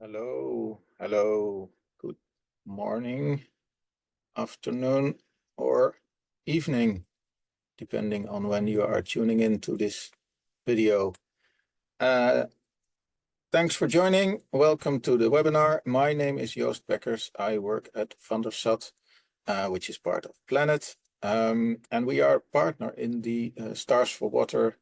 Hello. Good morning, afternoon, or evening, depending on when you are tuning into this video. Thanks for joining. Welcome to the webinar. My name is Joost Bekkers. I work at Vandersat, which is part of Planet, and we are a partner in the STARS4Water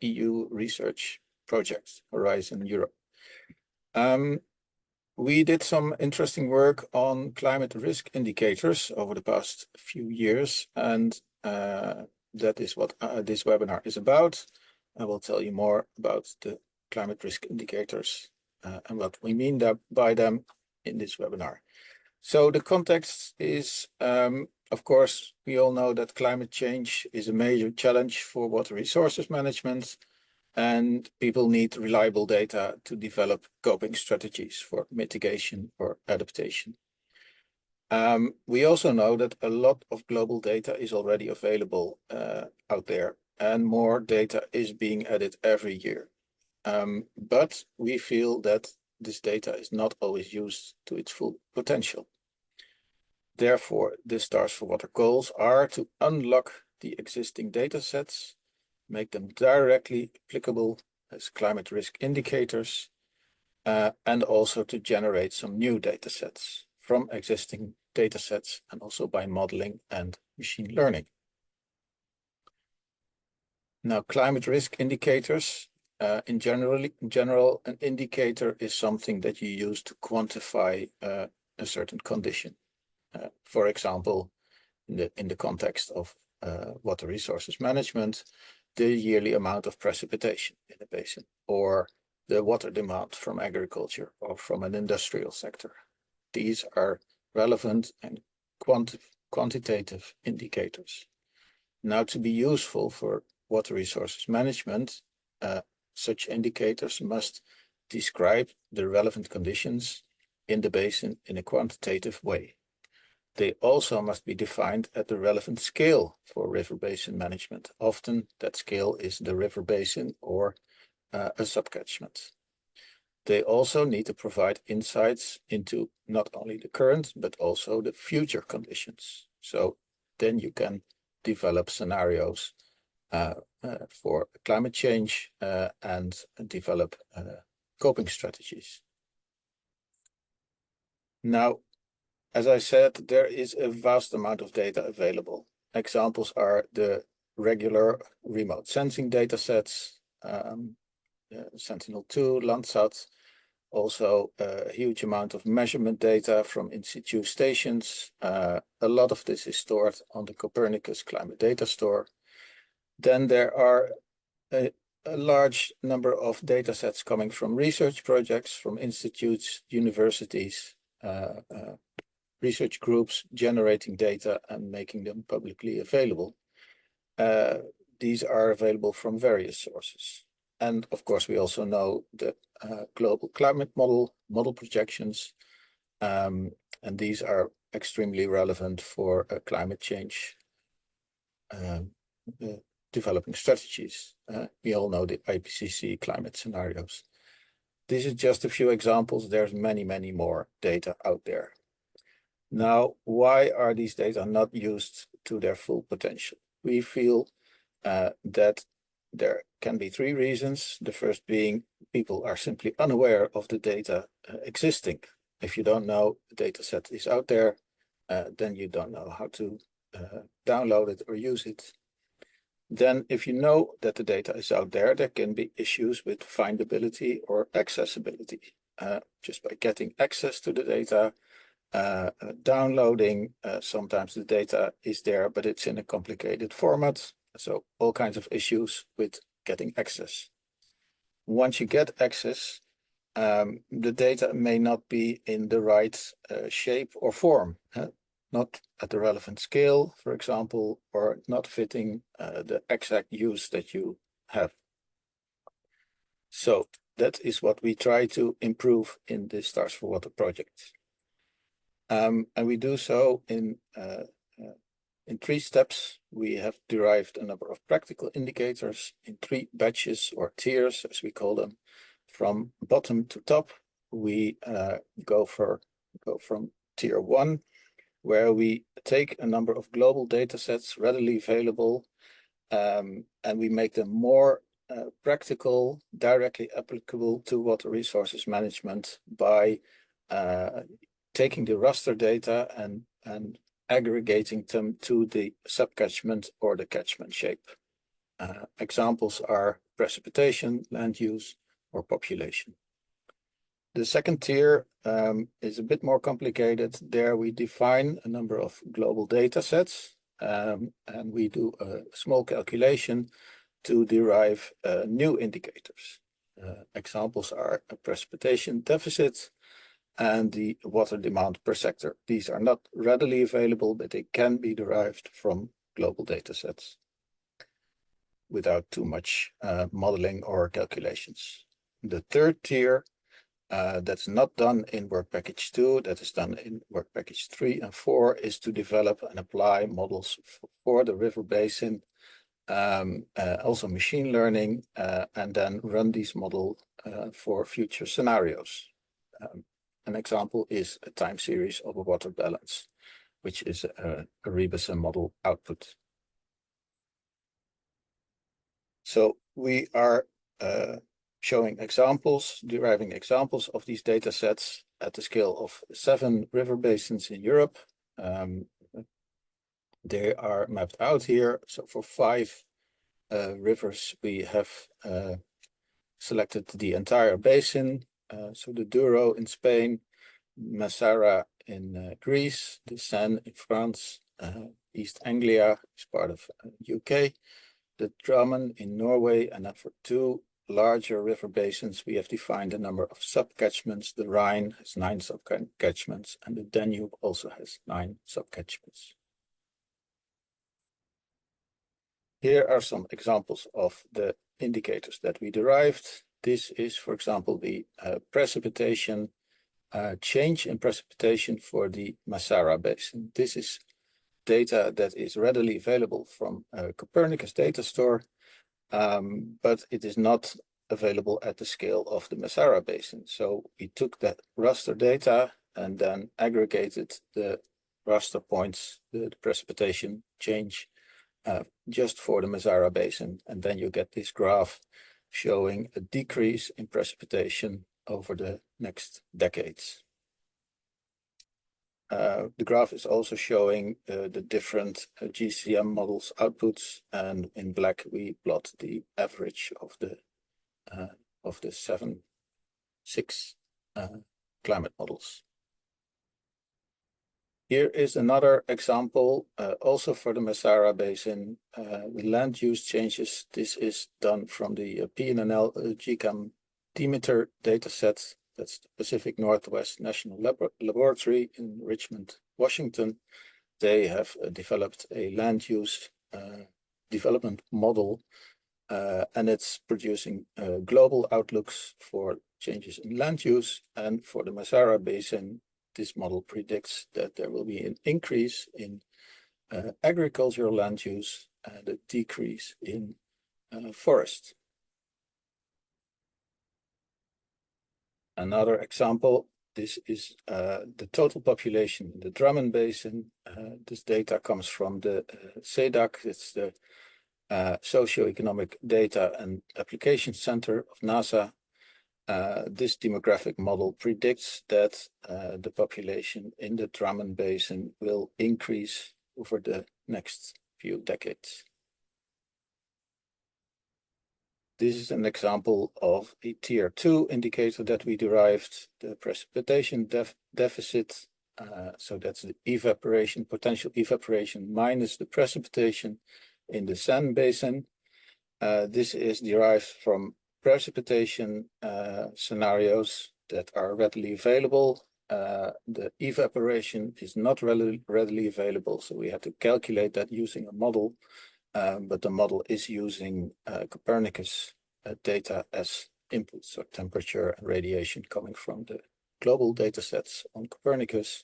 EU research project, Horizon Europe. We did some interesting work on climate risk indicators over the past few years, and that is what this webinar is about. I will tell you more about the climate risk indicators and what we mean by them in this webinar. So the context is, of course, we all know that climate change is a major challenge for water resources management, and people need reliable data to develop coping strategies for mitigation or adaptation. We also know that a lot of global data is already available out there, and more data is being added every year. But we feel that this data is not always used to its full potential. Therefore, the STARS4Water goals are to unlock the existing data sets, make them directly applicable as climate risk indicators, and also to generate some new data sets from existing data sets and also by modeling and machine learning. Now, climate risk indicators, in general, an indicator is something that you use to quantify a certain condition. For example, in the context of water resources management, the yearly amount of precipitation in a basin, or the water demand from agriculture or from an industrial sector. These are relevant and quantitative indicators. Now, to be useful for water resources management, such indicators must describe the relevant conditions in the basin in a quantitative way. They also must be defined at the relevant scale for river basin management. Often that scale is the river basin or a subcatchment. They also need to provide insights into not only the current, but also the future conditions. So then you can develop scenarios for climate change and develop coping strategies. Now, as I said, there is a vast amount of data available. Examples are the regular remote sensing data sets, Sentinel-2, Landsat, also a huge amount of measurement data from in situ stations. A lot of this is stored on the Copernicus Climate Data Store. Then there are a large number of data sets coming from research projects, from institutes, universities, research groups generating data and making them publicly available. These are available from various sources. And of course, we also know the global climate model projections, and these are extremely relevant for climate change developing strategies. We all know the IPCC climate scenarios. These are just a few examples. There's many, many more data out there. Now, why are these data not used to their full potential? We feel that there can be three reasons. The first being people are simply unaware of the data existing. If you don't know the data set is out there, then you don't know how to download it or use it. Then if you know that the data is out there, there can be issues with findability or accessibility. Just by getting access to the data, downloading, sometimes the data is there, but it's in a complicated format. So all kinds of issues with getting access. Once you get access, the data may not be in the right shape or form, not at the relevant scale, for example, or not fitting the exact use that you have. So that is what we try to improve in the STARS4Water project. And we do so in 3 steps. We have derived a number of practical indicators in 3 batches or tiers, as we call them, from bottom to top. we go from tier 1, where we take a number of global data sets readily available, and we make them more practical, directly applicable to water resources management by taking the raster data and aggregating them to the subcatchment or the catchment shape. Examples are precipitation, land use, or population. The second tier is a bit more complicated. There we define a number of global data sets, and we do a small calculation to derive new indicators. Examples are a precipitation deficit and the water demand per sector. These are not readily available, but they can be derived from global data sets without too much modeling or calculations. The third tier, that's not done in work package 2, that is done in work package 3 and 4, is to develop and apply models for the river basin, also machine learning, and then run these models for future scenarios. An example is a time series of a water balance, which is a Rebus model output. So we are showing examples, deriving examples of these data sets at the scale of 7 river basins in Europe. They are mapped out here. So for 5 rivers, we have selected the entire basin. So the Douro in Spain, Masara in Greece, the Seine in France, East Anglia is part of UK, the Drammen in Norway, and then for 2 larger river basins, we have defined a number of subcatchments. The Rhine has 9 subcatchments, and the Danube also has 9 subcatchments. Here are some examples of the indicators that we derived. This is, for example, the precipitation, change in precipitation for the Masara basin. This is data that is readily available from Copernicus data store, but it is not available at the scale of the Masara basin. So we took that raster data and then aggregated the raster points, the precipitation change, just for the Masara basin. And then you get this graph showing a decrease in precipitation over the next decades. The graph is also showing the different GCM models outputs, and in black we plot the average of the 6 climate models. Here is another example, also for the Masara basin, with land use changes. This is done from the PNNL GCAM Demeter dataset. That's the Pacific Northwest National Laboratory in Richmond, Washington. They have developed a land use development model, and it's producing global outlooks for changes in land use. And for the Masara basin, this model predicts that there will be an increase in agricultural land use and a decrease in forest. Another example, this is the total population in the Drammen Basin. This data comes from the SEDAC, it's the Socioeconomic Data and Application Center of NASA. This demographic model predicts that the population in the Drammen Basin will increase over the next few decades. This is an example of a tier 2 indicator that we derived, the precipitation deficit. So that's the evaporation, potential evaporation minus the precipitation in the Seine basin. This is derived from precipitation scenarios that are readily available. The evaporation is not readily available, so we had to calculate that using a model. But the model is using Copernicus data as input, so temperature and radiation coming from the global data sets on Copernicus,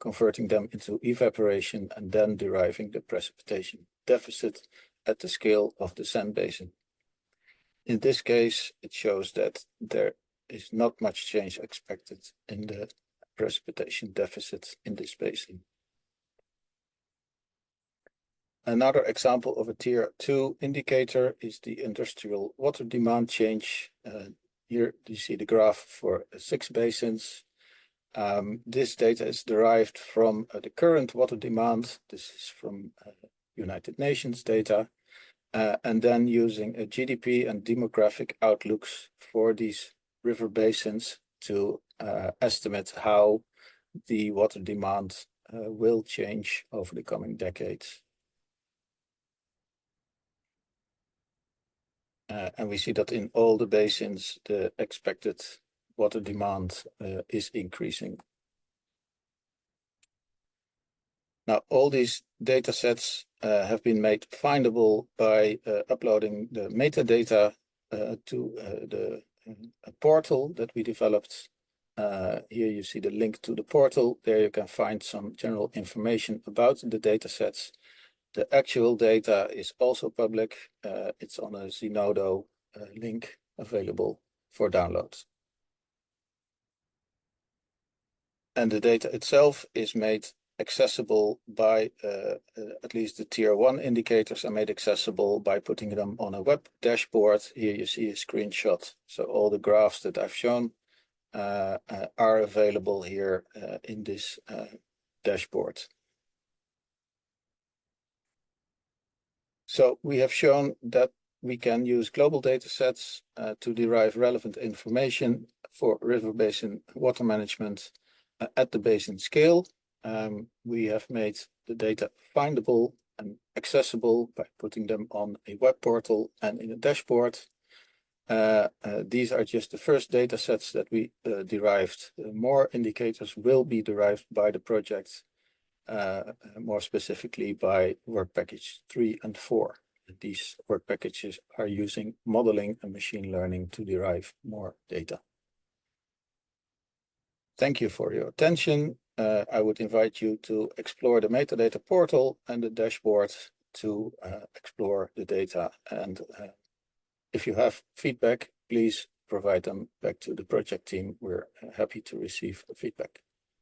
converting them into evaporation, and then deriving the precipitation deficit at the scale of the Seine basin. In this case, it shows that there is not much change expected in the precipitation deficit in this basin. Another example of a tier 2 indicator is the industrial water demand change. Here you see the graph for 6 basins. This data is derived from the current water demand. This is from United Nations data. And then using a GDP and demographic outlooks for these river basins to estimate how the water demand will change over the coming decades. And we see that in all the basins, the expected water demand is increasing. Now, all these data sets have been made findable by uploading the metadata to the portal that we developed. Here you see the link to the portal. There you can find some general information about the data sets. The actual data is also public. It's on a Zenodo link available for download. And the data itself is made accessible by, at least the tier 1 indicators are made accessible by putting them on a web dashboard. Here you see a screenshot. So all the graphs that I've shown are available here in this dashboard. So we have shown that we can use global data sets to derive relevant information for river basin water management at the basin scale. We have made the data findable and accessible by putting them on a web portal and in a dashboard. These are just the first data sets that we derived. More indicators will be derived by the project, more specifically by work package 3 and 4. These work packages are using modeling and machine learning to derive more data. Thank you for your attention. I would invite you to explore the metadata portal and the dashboard to explore the data. And if you have feedback, please provide them back to the project team. We're happy to receive feedback.